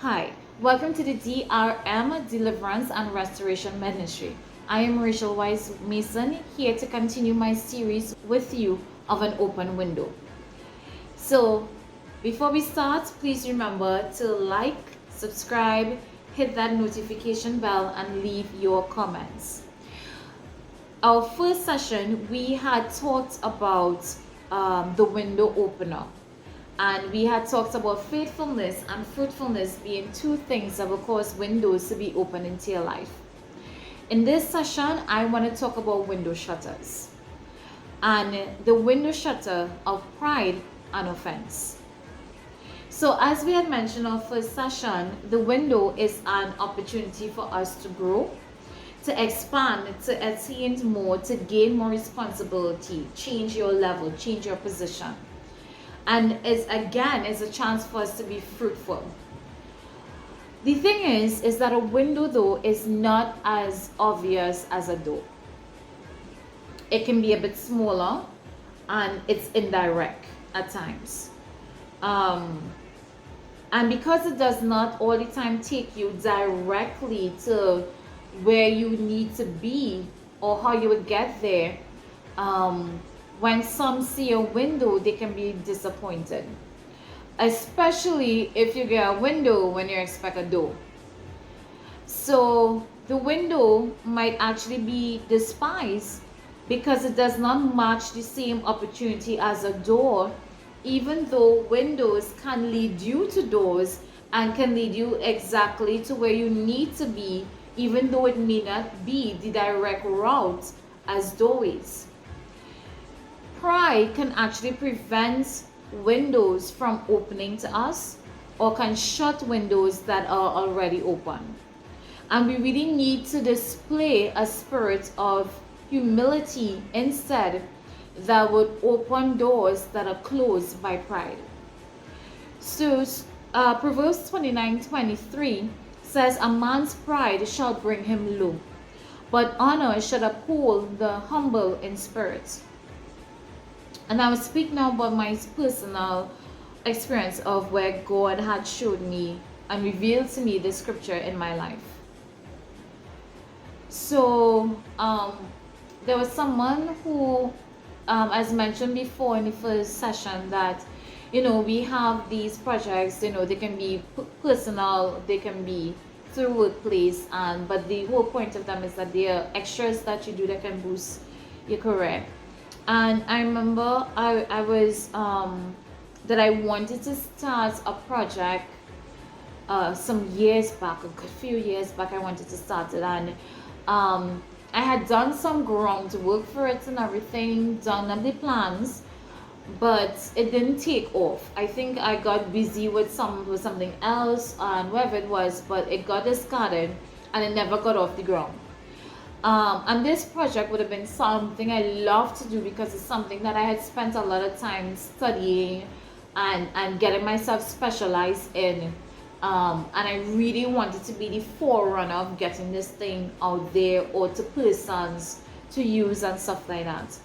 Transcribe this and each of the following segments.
Hi, welcome to the DRM Deliverance and Restoration Ministry. I am Rachel Wyse-Mason, here to continue my series with you of an open window. So, before we start, please remember to like, subscribe, hit that notification bell, and leave your comments. Our first session, we had talked about the window opener. And we had talked about faithfulness and fruitfulness being two things that will cause windows to be open into your life. In this session, I want to talk about window shutters and the window shutter of pride and offense. So as we had mentioned in our first session, the window is an opportunity for us to grow, to expand, to attain more, to gain more responsibility, change your level, change your position. And is a chance for us to be fruitful. The thing is that a window though is not as obvious as a door. It can be a bit smaller and it's indirect at times. And because it does not all the time take you directly to where you need to be or how you would get there, when some see a window, they can be disappointed. Especially if you get a window when you expect a door. So the window might actually be despised because it does not match the same opportunity as a door, even though windows can lead you to doors and can lead you exactly to where you need to be, even though it may not be the direct route as doorways. Pride can actually prevent windows from opening to us or can shut windows that are already open. And we really need to display a spirit of humility instead that would open doors that are closed by pride. So Proverbs 29:23 says, "A man's pride shall bring him low, but honor shall uphold the humble in spirit." And I will speak now about my personal experience of where God had showed me and revealed to me the scripture in my life. So there was someone who, as mentioned before in the first session, that we have these projects, they can be personal, they can be through workplace, but the whole point of them is that they are extras that you do that can boost your career. And I remember I was that I wanted to start a project some years back, a good few years back. I wanted to start it, and I had done some groundwork for it and everything, done the plans, but it didn't take off. I think I got busy with something else and whatever it was, but it got discarded and it never got off the ground. And this project would have been something I love to do because it's something that I had spent a lot of time studying and getting myself specialized in. And I really wanted to be the forerunner of getting this thing out there or to persons to use and stuff like that.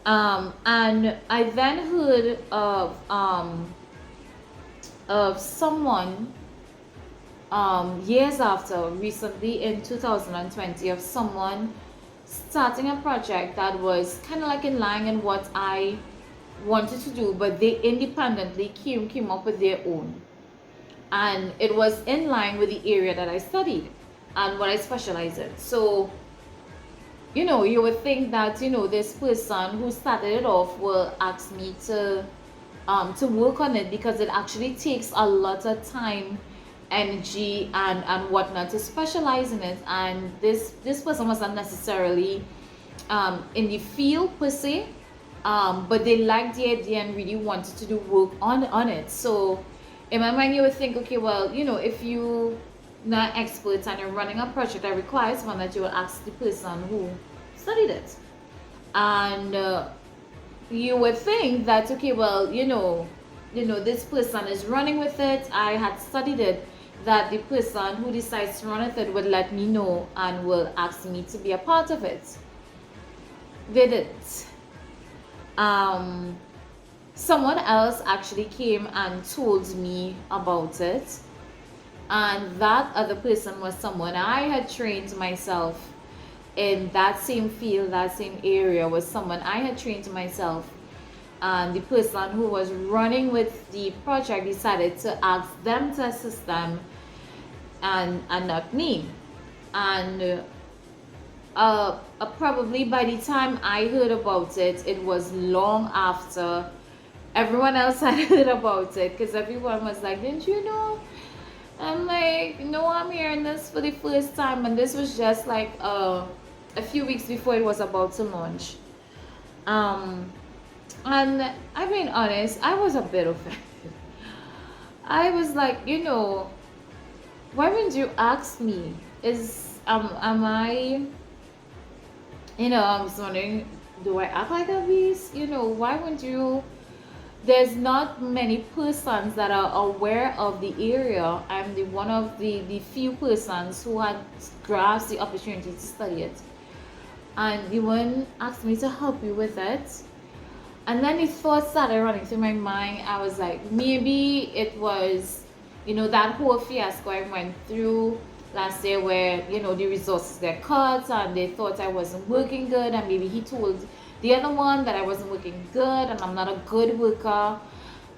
And I then heard of someone years after, recently in 2020, of someone starting a project that was kind of like in line in what I wanted to do, but they independently came up with their own. And it was in line with the area that I studied and what I specialize in. So, you would think that, this person who started it off will ask me to work on it because it actually takes a lot of time, energy and whatnot to specialize in it. And this person wasn't necessarily in the field per se, but they liked the idea and really wanted to do work on it. So in my mind you would think, okay, well, if you not expert and you're running a project that requires one, that you will ask the person who studied it. And you would think that, okay, well, this person is running with it, I had studied it, that the person who decides to run with it would let me know and will ask me to be a part of it. They didn't. Someone else actually came and told me about it, and that other person was someone I had trained myself in that same field, that same area, was someone I had trained myself. And the person who was running with the project decided to ask them to assist them, and not me. And probably by the time I heard about it, it was long after everyone else had heard about it, because everyone was like, didn't you know? I'm like, no, I'm hearing this for the first time. And this was just like a few weeks before it was about to launch. And I'm being honest, I was a bit offended. I was like, why wouldn't you ask me? Am I, I was wondering, do I act like a beast? Why wouldn't you? There's not many persons that are aware of the area. I'm one of the few persons who had grasped the opportunity to study it. And you wouldn't ask me to help you with it. And then the thoughts started running through my mind. I was like, maybe it was, that whole fiasco I went through last year where, the resources got cut and they thought I wasn't working good, and maybe he told the other one that I wasn't working good and I'm not a good worker.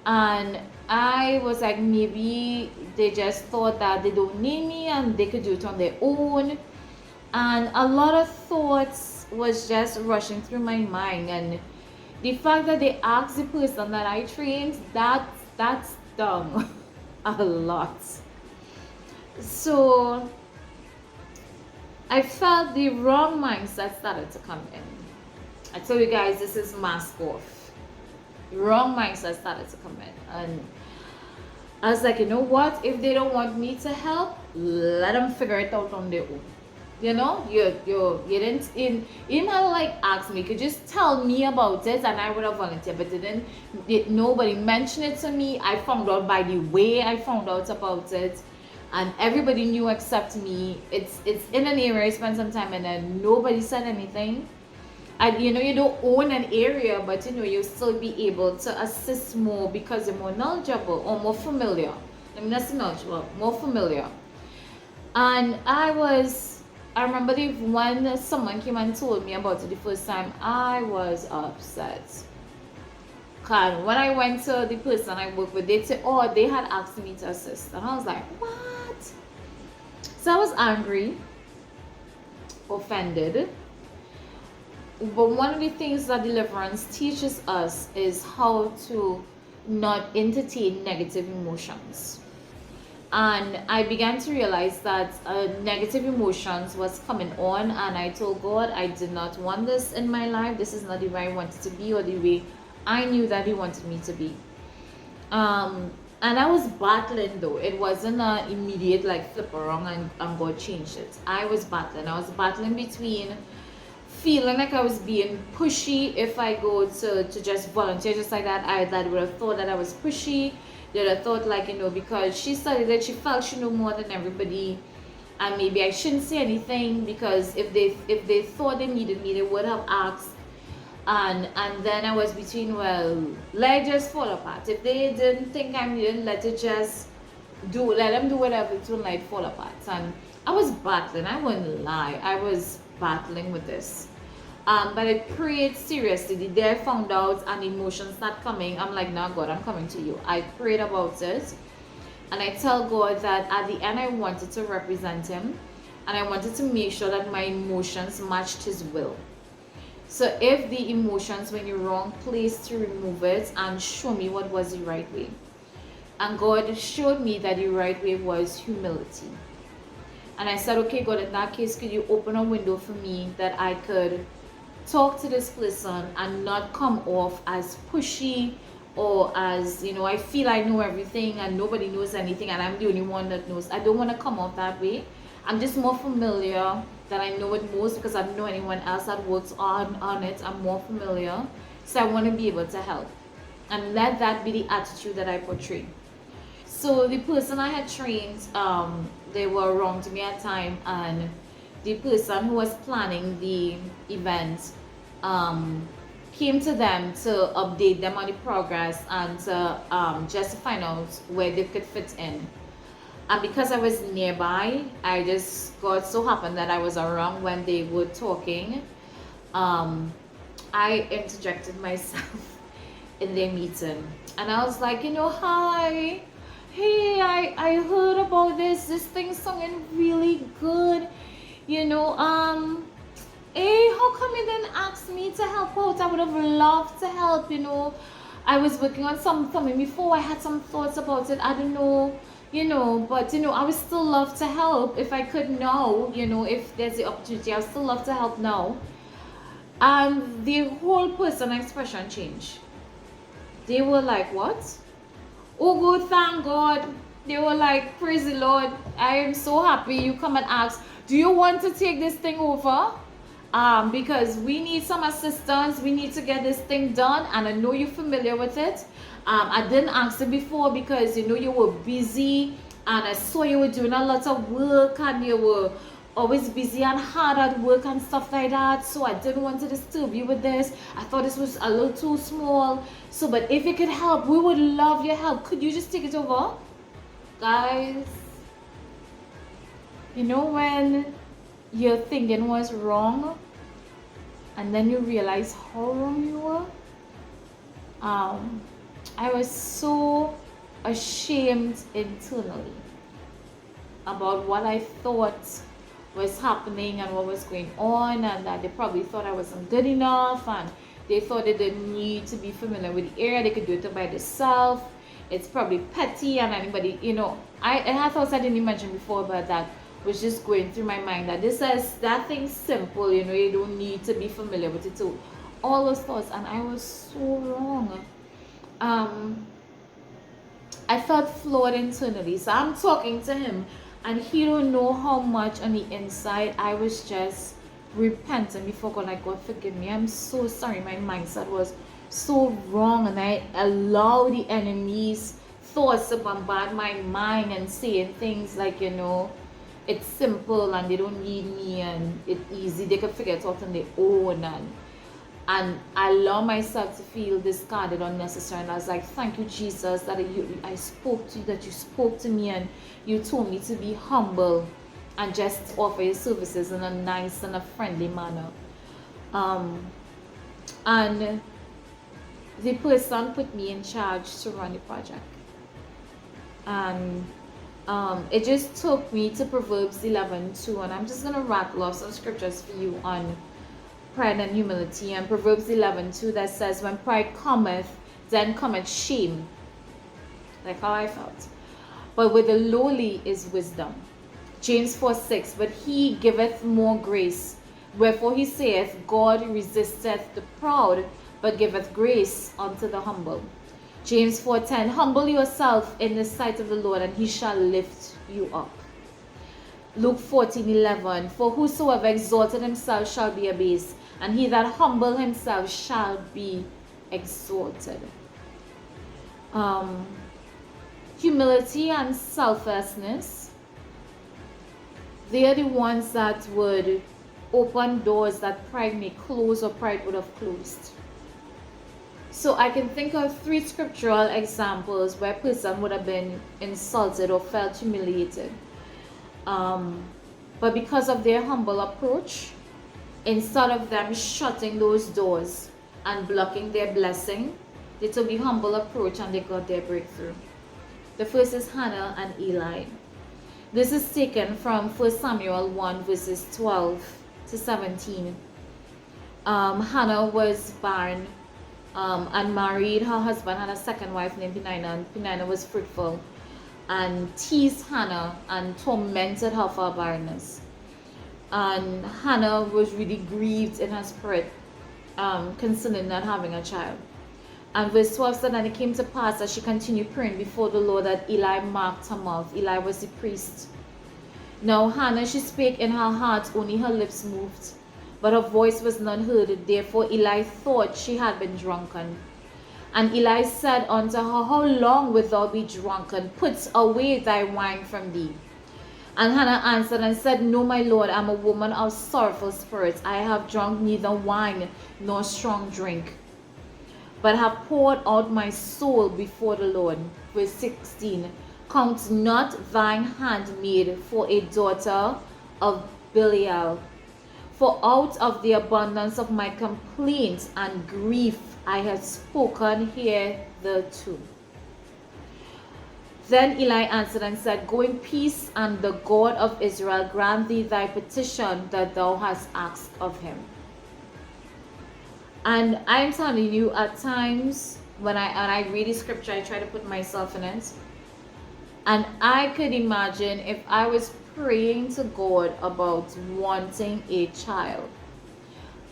And I was like, maybe they just thought that they don't need me and they could do it on their own. And a lot of thoughts was just rushing through my mind. And the fact that they asked the person that I trained, that stung a lot. So I felt the wrong mindset started to come in. I tell you guys, this is mask off. The wrong mindset started to come in. And I was like, you know what? If they don't want me to help, let them figure it out on their own. You didn't like ask me. You could just tell me about it and I would have volunteered. But nobody mentioned it to me. I found out by the way I found out about it. And everybody knew except me. It's in an area I spent some time in and nobody said anything. And you don't own an area, but you'll still be able to assist more because you're more knowledgeable or more familiar. Let me not say knowledgeable, more familiar. And I remember when someone came and told me about it the first time, I was upset. Cause when I went to the person I work with, they said, oh, they had asked me to assist. And I was like, what? So I was angry, offended. But one of the things that deliverance teaches us is how to not entertain negative emotions. And I began to realize that negative emotions was coming on, and I told God I did not want this in my life. This is not the way I wanted to be or the way I knew that He wanted me to be. And I was battling though. It wasn't an immediate like flip around and God changed it. I was battling between feeling like I was being pushy. If I go to just volunteer just like that, I would have thought that I was pushy. They would have thought like, because she studied it, she felt she knew more than everybody, and maybe I shouldn't say anything, because if they thought they needed me, they would have asked. And then I was between, well, let it just fall apart. If they didn't think I needed, let them do whatever to let it fall apart. And I was battling, I wouldn't lie, I was battling with this. But I prayed seriously. The day I found out and emotions start coming, I'm like, nah, God, I'm coming to you. I prayed about it, and I tell God that at the end I wanted to represent Him, and I wanted to make sure that my emotions matched His will. So if the emotions were in the wrong place, to remove it and show me what was the right way. And God showed me that the right way was humility. And I said, okay, God, in that case, could you open a window for me that I could talk to this person and not come off as pushy or as, I feel I know everything and nobody knows anything and I'm the only one that knows. I don't want to come off that way. I'm just more familiar that I know it most because I don't know anyone else that works on it. I'm more familiar. So I want to be able to help. And let that be the attitude that I portray. So the person I had trained, they were wrong to me at time, and the person who was planning the event came to them to update them on the progress and to just find out where they could fit in. And because I was nearby, I just got so happened that I was around when they were talking. I interjected myself in their meeting, and I was like, hi, hey, I heard about this thing sounding really good, hey, how come you didn't ask me to help out? I would have loved to help, I was working on something before. I had some thoughts about it. I don't know, but I would still love to help if I could now, if there's the opportunity. I would still love to help now. And the whole person expression changed. They were like, what? Oh, good, thank God. They were like, praise the Lord. I am so happy you come and ask, do you want to take this thing over? Because we need some assistance. We need to get this thing done, and I know you're familiar with it. I didn't ask it before because you were busy, and I saw you were doing a lot of work, and you were always busy and hard at work and stuff like that. So I didn't want to disturb you with this. I thought this was a little too small. So, but if you could help, we would love your help. Could you just take it over? Guys, when your thinking was wrong and then you realize how wrong you were, I was so ashamed internally about what I thought was happening and what was going on, and that they probably thought I wasn't good enough, and they thought they didn't need to be familiar with the area. They could do it by themselves. It's probably petty, and anybody, I had thoughts I didn't mention before, but that was just going through my mind, that that thing's simple, you don't need to be familiar with it too. All those thoughts, and I was so wrong. I felt flawed internally. So I'm talking to him, and he don't know how much on the inside I was just repenting before God, like, God, forgive me. I'm so sorry. My mindset was so wrong, and I allow the enemy's thoughts to bombard my mind and saying things like, it's simple and they don't need me and it's easy. They can figure it out on their own, and I allow myself to feel discarded unnecessary. And I was like, thank you, Jesus, that I spoke to you, that you spoke to me, and you told me to be humble and just offer your services in a nice and a friendly manner. And the person put me in charge to run the project. And it just took me to Proverbs 11:2, and I'm just going to rattle off some scriptures for you on pride and humility. And Proverbs 11:2 that says, when pride cometh, then cometh shame. Like how I felt. But with the lowly is wisdom. James 4:6, but he giveth more grace. Wherefore he saith, God resisteth the proud, but giveth grace unto the humble. James 4:10, humble yourself in the sight of the Lord, and he shall lift you up. Luke 14:11, for whosoever exalted himself shall be abased, and he that humble himself shall be exalted. Humility and selflessness, they are the ones that would open doors that pride may close or pride would have closed. So I can think of 3 scriptural examples where a person would have been insulted or felt humiliated. But because of their humble approach, instead of them shutting those doors and blocking their blessing, they took the humble approach and they got their breakthrough. The first is Hannah and Eli. This is taken from 1 Samuel 1 verses 12 to 17. Hannah was barren and married. Her husband had a second wife named Peninnah, and Peninnah was fruitful and teased Hannah and tormented her for her barrenness. And Hannah was really grieved in her spirit concerning not having a child. And verse 12 said, and it came to pass as she continued praying before the Lord that Eli marked her mouth. Eli was the priest. Now Hannah, she spake in her heart, only her lips moved, but her voice was not heard. Therefore Eli thought she had been drunken. And Eli said unto her, How long wilt thou be drunken? Put away thy wine from thee. And Hannah answered and said, No, my Lord, I am a woman of sorrowful spirits. I have drunk neither wine nor strong drink, but have poured out my soul before the Lord. Verse 16. Count not thine handmaid for a daughter of Belial. For out of the abundance of my complaints and grief I have spoken hitherto. Then Eli answered and said, Go in peace, and the God of Israel grant thee thy petition that thou hast asked of him. And I'm telling you, at times when I read the scripture, I try to put myself in it. And I could imagine if I was praying to God about wanting a child,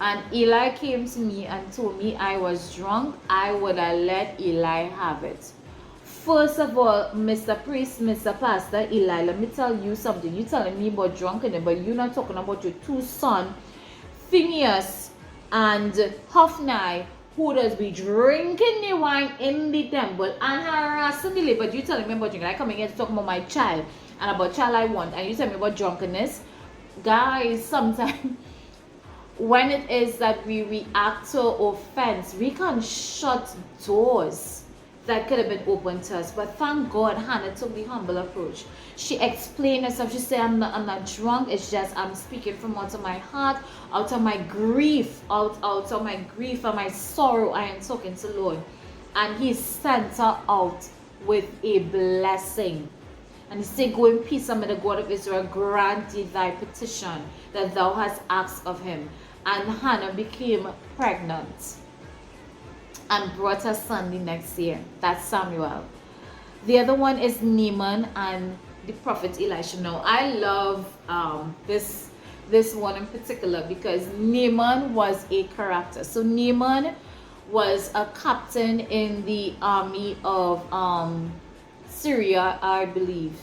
and Eli came to me and told me I was drunk, I would have let Eli have it. First of all, Mr. Priest, Mr. Pastor, Eli, let me tell you something. You're telling me about drunkenness, but you're not talking about your two sons, Phineas and Hophni, who does be drinking the wine in the temple and harassing the lady. But you telling me about drinking. I come in here to talk about my child and about child I want, and you tell me about drunkenness. Guys, sometimes when it is that we react to offense, we can shut doors that could have been open to us. But thank God Hannah took the humble approach. She explained herself. She said, I'm not drunk, it's just I'm speaking from out of my heart, out of my grief, out of my grief and my sorrow. I am talking to the Lord. And he sent her out with a blessing. And he said, Go in peace, and may the God of Israel grant thee thy petition that thou hast asked of him. And Hannah became pregnant and brought her son the next year. That's Samuel. The other one is Naaman and the prophet Elisha. Now, I love this one in particular because Naaman was a character. So Naaman was a captain in the army of Syria, I believe.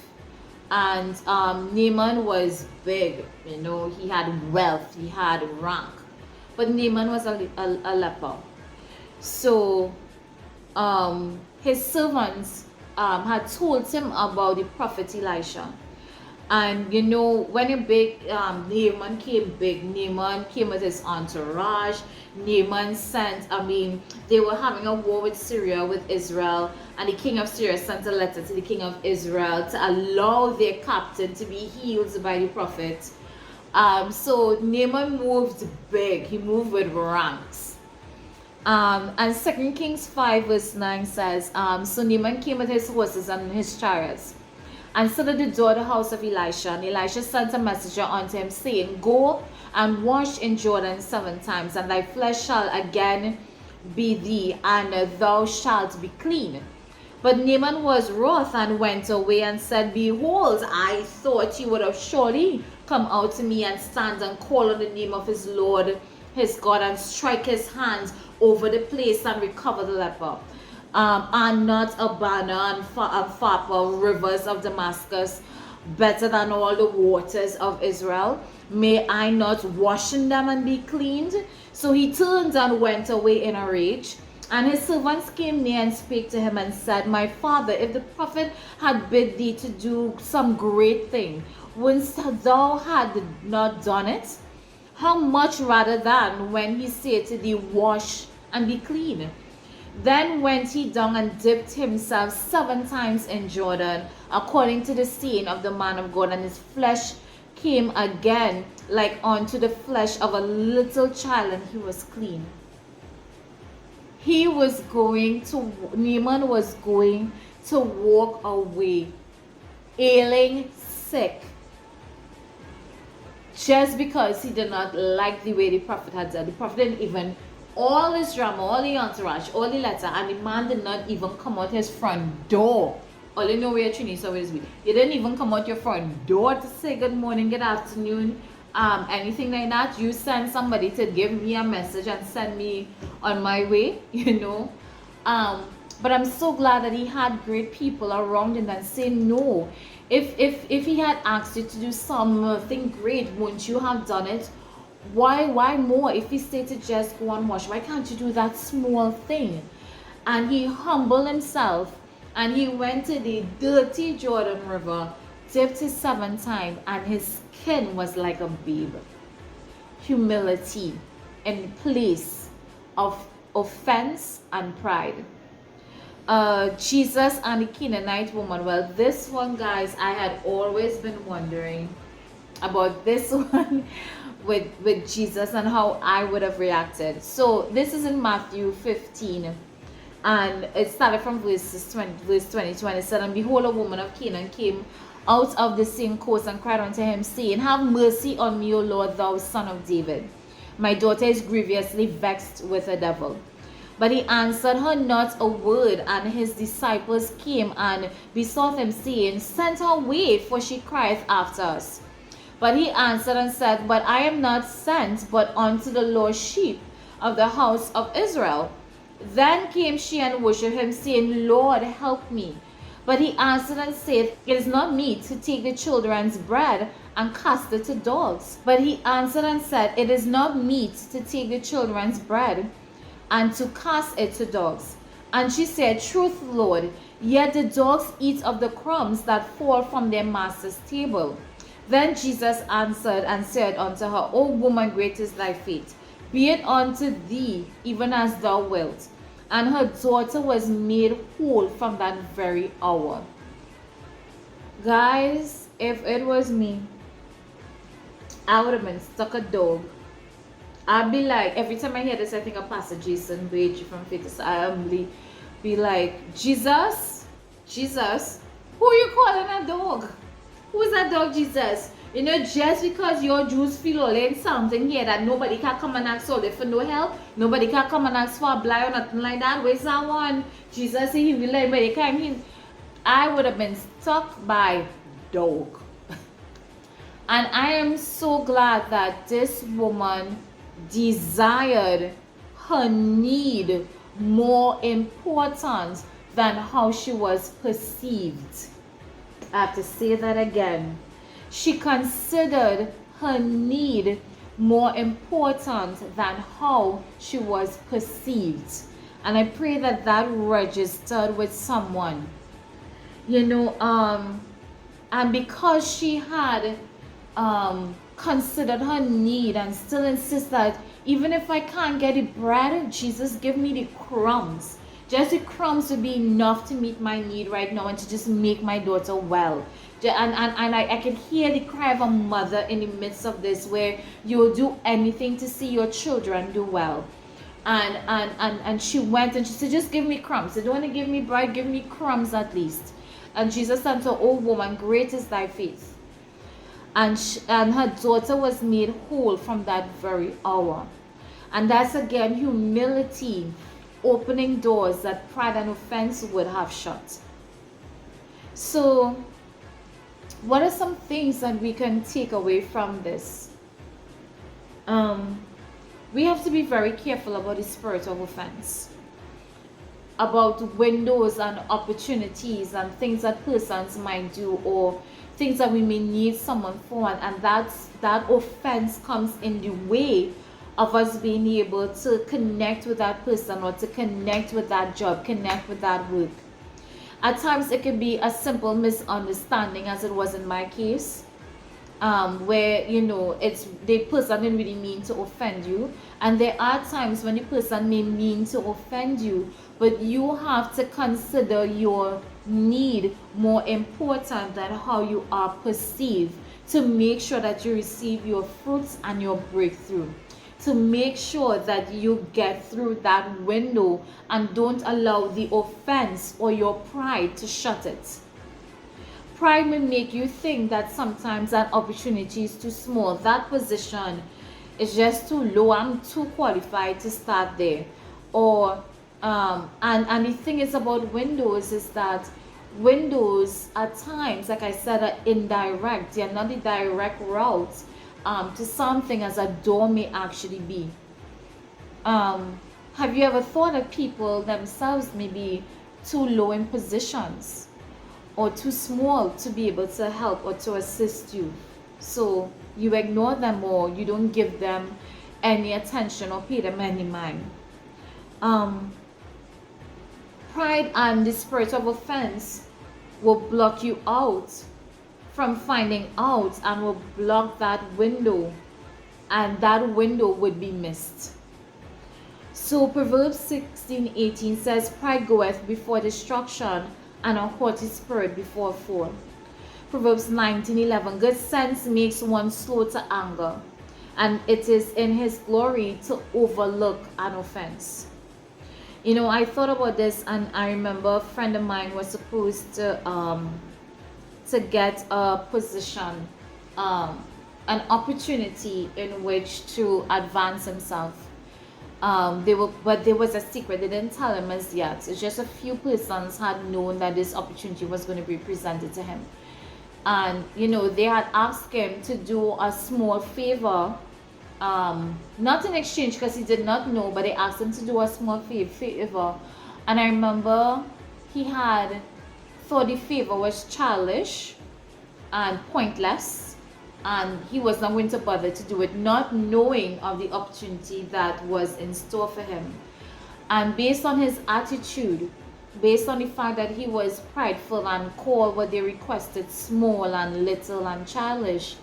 And Naaman was big, you know, he had wealth, he had rank. But Naaman was a leper. So his servants had told him about the prophet Elisha. And you know, when a big Naaman came with his entourage. Naaman sent, they were having a war with Syria, with Israel, and the king of Syria sent a letter to the king of Israel to allow their captain to be healed by the prophet. So Naaman moved big, he moved with ranks. And 2 Kings 5 verse 9 says, so Naaman came with his horses and his chariots, and stood at the door of the house of Elisha. And Elisha sent a messenger unto him, saying, Go and wash in Jordan 7 times, and thy flesh shall again be thee, and thou shalt be clean. But Naaman was wroth and went away and said, Behold, I thought he would have surely come out to me and stand and call on the name of his Lord, his God, and strike his hands over the place and recover the leper. And not Abana and Pharpar, rivers of Damascus, better than all the waters of Israel? May I not wash in them and be cleaned? So he turned and went away in a rage. And his servants came near and spake to him and said, My father, if the prophet had bid thee to do some great thing, wouldst thou had not done it? How much rather than when he said to thee, Wash and be clean? Then went he down and dipped himself 7 times in Jordan, according to the saying of the man of God, and his flesh came again like unto the flesh of a little child, and he was clean. Naaman was going to walk away, ailing, sick, just because he did not like the way the prophet had done. The prophet didn't even, all this drama, all the entourage, all the letter, and the man did not even come out his front door. All you know where Trinity always be. You didn't even come out your front door to say good morning, good afternoon, anything like that. You send somebody to give me a message and send me on my way, you know. But I'm so glad that he had great people around him that say no. If he had asked you to do something great, wouldn't you have done it? Why more? If he said to just go and wash, why can't you do that small thing? and he humbled himself, and he went to the dirty Jordan River, dipped his 7 times, and his skin was like a babe. Humility in place of offense and pride. Jesus and the Canaanite woman. Well, this one, guys, I had always been wondering about this one with Jesus and how I would have reacted. So this is in Matthew 15, and it started from verse 22, and it said, "And behold, a woman of Canaan came out of the same coast and cried unto him, saying, Have mercy on me, O Lord, thou son of David. My daughter is grievously vexed with a devil." But he answered her not a word, and his disciples came and besought him, saying, Send her away, for she crieth after us. But he answered and said, But I am not sent, but unto the lost sheep of the house of Israel. Then came she and worshipped him, saying, Lord, help me. But he answered and said, It is not meet to take the children's bread and cast it to dogs. But he answered and said, It is not meet to take the children's bread and to cast it to dogs. And she said, Truth, Lord, yet the dogs eat of the crumbs that fall from their master's table. Then Jesus answered and said unto her, O woman, great is thy faith. Be it unto thee even as thou wilt. And her daughter was made whole from that very hour. Guys, if it was me, I would have been stuck a dog. I'd be like, every time I hear this, I think of Pastor Jason Wage from Faith. I be like, Jesus, who are you calling a dog? Who is that dog, Jesus? You know, just because your Jews feel all in something here that nobody can come and ask all for no help, nobody can come and ask for a blind or nothing like that. Where's that one? Jesus, he will like, but he came. I would have been stuck by dog. And I am so glad that this woman desired her need more important than how she was perceived. I have to say that again. She considered her need more important than how she was perceived. And I pray that that registered with someone. You know, and because she had considered her need and still insists that even if I can't get the bread, Jesus, give me the crumbs. Just the crumbs would be enough to meet my need right now and to just make my daughter well. And I can hear the cry of a mother in the midst of this, where you'll do anything to see your children do well. And she went and she said, just give me crumbs. You don't want to give me bread, give me crumbs at least. And Jesus said to her, O woman, great is thy faith. And her daughter was made whole from that very hour. And that's again humility, opening doors that pride and offense would have shut. So, what are some things that we can take away from this? We have to be very careful about the spirit of offense, about windows and opportunities and things that persons might do, or things that we may need someone for, and that offense comes in the way of us being able to connect with that person, or to connect with that job, connect with that work. At times it can be a simple misunderstanding, as it was in my case, where, you know, the person didn't really mean to offend you. And there are times when the person may mean to offend you, but you have to consider your need more important than how you are perceived, to make sure that you receive your fruits and your breakthrough, to make sure that you get through that window and don't allow the offense or your pride to shut it. Pride may make you think that sometimes that opportunity is too small, that position is just too low, I'm too qualified to start there. Or and the thing is about windows is that windows at times, like I said, are indirect. They are not the direct route to something as a door may actually be. Have you ever thought that people themselves may be too low in positions or too small to be able to help or to assist you? So you ignore them, or you don't give them any attention or pay them any mind. Pride and the spirit of offense will block you out from finding out and will block that window, and that window would be missed. So Proverbs 16:18 says, pride goeth before destruction, and a haughty spirit before a fall. Proverbs 19:11, good sense makes one slow to anger, and it is in his glory to overlook an offense. You know, I thought about this, and I remember a friend of mine was supposed to get a position, an opportunity in which to advance himself. But there was a secret. They didn't tell him as yet. It's just a few persons had known that this opportunity was going to be presented to him, and you know, they had asked him to do a small favor. Not in exchange, because he did not know, but they asked him to do a small favor. And I remember he had thought the favor was childish and pointless, and he was not going to bother to do it, not knowing of the opportunity that was in store for him. And based on his attitude, based on the fact that he was prideful and called what they requested small and little and childish,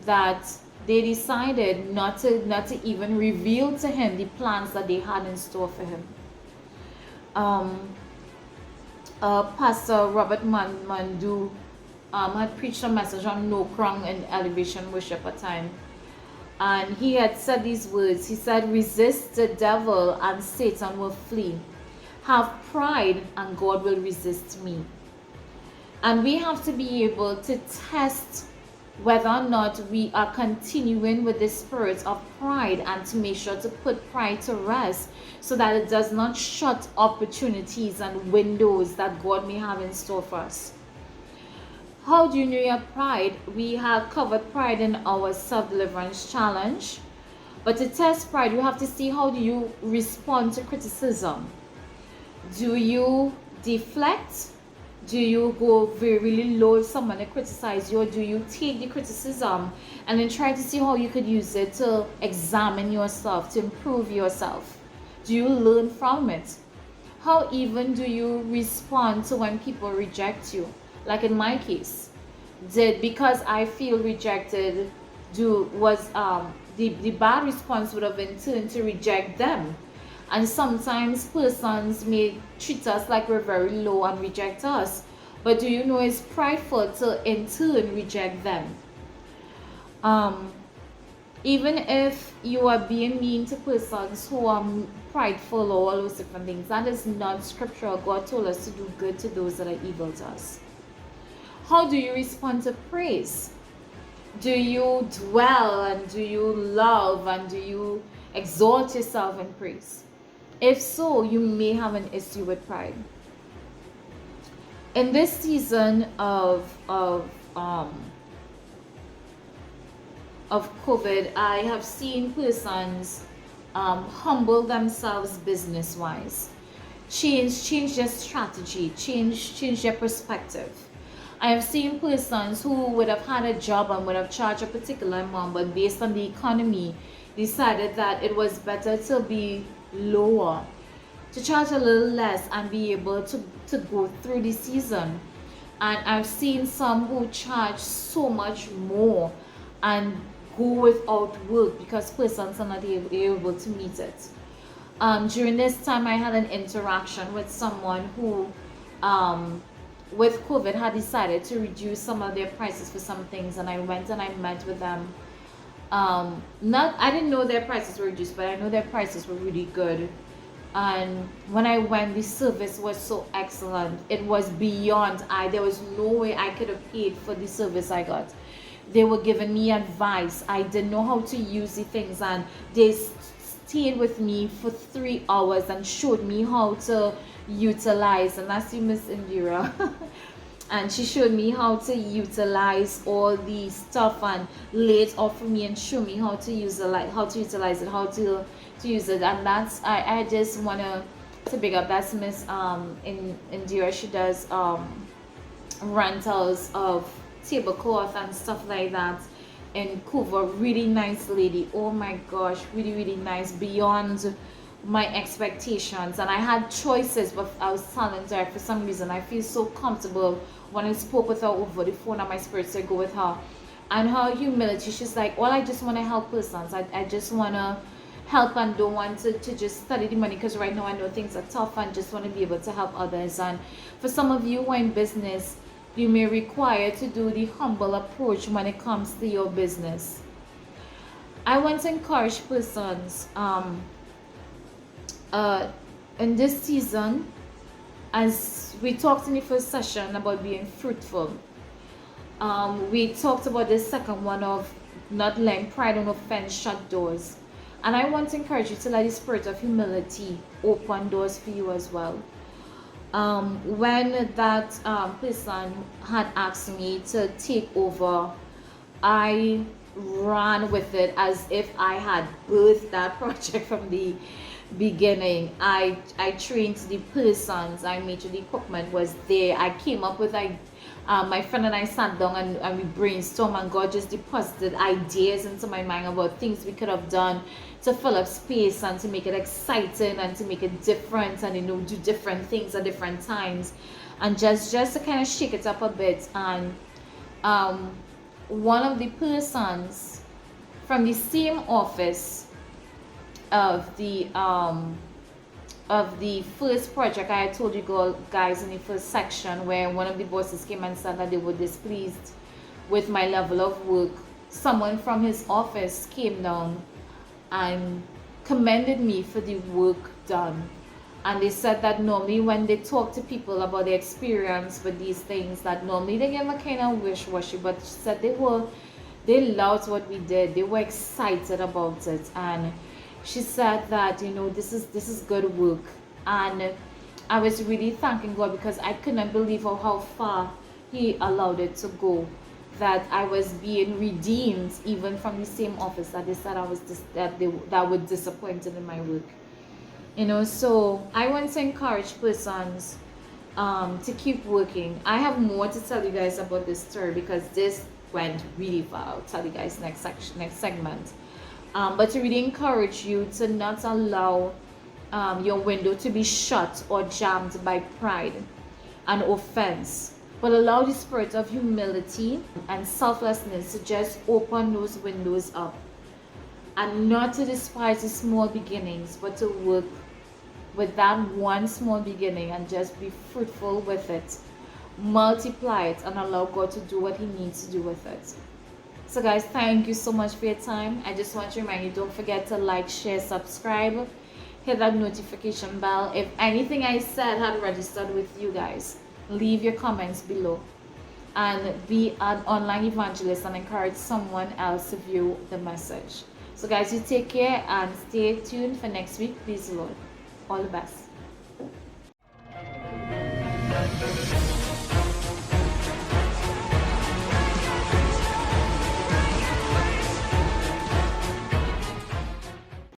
that they decided not to even reveal to him the plans that they had in store for him. Pastor Robert Mandu had preached a message on no crumb in elevation worship at time, and he had said these words. He said, resist the devil and Satan will flee. Have pride and God will resist me. And we have to be able to test whether or not we are continuing with the spirit of pride, and to make sure to put pride to rest, so that it does not shut opportunities and windows that God may have in store for us. How do you know your pride? We have covered pride in our self-deliverance challenge. But to test pride, you have to see, how do you respond to criticism? Do you deflect? Do you go really low if someone criticizes you, or do you take the criticism and then try to see how you could use it to examine yourself, to improve yourself? Do you learn from it? How even do you respond to when people reject you? Like in my case, because I feel rejected, the bad response would have been to reject them. And sometimes persons may treat us like we're very low and reject us. But do you know it's prideful to in turn reject them? Even if you are being mean to persons who are prideful or all those different things, that is not scriptural. God told us to do good to those that are evil to us. How do you respond to praise? Do you dwell, and do you love, and do you exalt yourself in praise? If so, you may have an issue with pride. In this season of COVID, I have seen persons humble themselves business-wise, change their strategy, change their perspective. I have seen persons who would have had a job and would have charged a particular amount, but based on the economy, decided that it was better to be lower, to charge a little less and be able to go through the season. And I've seen some who charge so much more and go without work because persons are not able to meet it. During this time, I had an interaction with someone who with COVID had decided to reduce some of their prices for some things, and I went and I met with them. I didn't know their prices were reduced, but I know their prices were really good. And when I went, the service was so excellent. It was beyond there was no way I could have paid for the service I got. They were giving me advice. I didn't know how to use the things, and they stayed with me for 3 hours and showed me how to utilize, and that's you, Miss Indira. And she showed me how to utilize all the stuff and lay it out for me and show me how to use it, like how to utilize it, how to use it. And that's I just want to big up, that's Miss Indira. She does rentals of tablecloth and stuff like that in Cuba. Really nice lady. Oh my gosh, really nice, beyond my expectations, and I had choices, but I was telling her for some reason I feel so comfortable when I spoke with her over the phone and my spirit said go with her. And her humility, she's like, well, I just want to help persons. I just want to help and don't want to just study the money, because right now I know things are tough and just want to be able to help others. And for some of you who are in business, you may require to do the humble approach when it comes to your business. I want to encourage persons in this season, as we talked in the first session about being fruitful. We talked about the second one of not letting pride and offense shut doors. And I want to encourage you to let the spirit of humility open doors for you as well. When that person had asked me to take over, I ran with it as if I had birthed that project from the beginning. I trained the persons, I made sure the equipment was there. I came up with my friend and I sat down and we brainstormed, and God just deposited ideas into my mind about things we could have done to fill up space and to make it exciting and to make it different, and do different things at different times, and just to kind of shake it up a bit. And one of the persons from the same office of the first project I had told you guys in the first section, where one of the bosses came and said that they were displeased with my level of work, someone from his office came down and commended me for the work done. And they said that normally when they talk to people about their experience with these things, that normally they give a kind of wish-washy, but she said they loved what we did. They were excited about it. And she said that, this is good work. And I was really thanking God, because I couldn't believe how far He allowed it to go, that I was being redeemed even from the same office that they said that were disappointed in my work. So I want to encourage persons to keep working. I have more to tell you guys about this story, because this went really far. I'll tell you guys next segment. But to really encourage you to not allow your window to be shut or jammed by pride and offense, but allow the spirit of humility and selflessness to just open those windows up, and not to despise the small beginnings, but to work with that one small beginning and just be fruitful with it, multiply it, and allow God to do what He needs to do with it. So guys, thank you so much for your time. I just want to remind you, don't forget to like, share, subscribe, hit that notification bell. If anything I said had registered with you guys, leave your comments below, and be an online evangelist and encourage someone else to view the message. So guys, you take care and stay tuned for next week. Please Lord. All the best.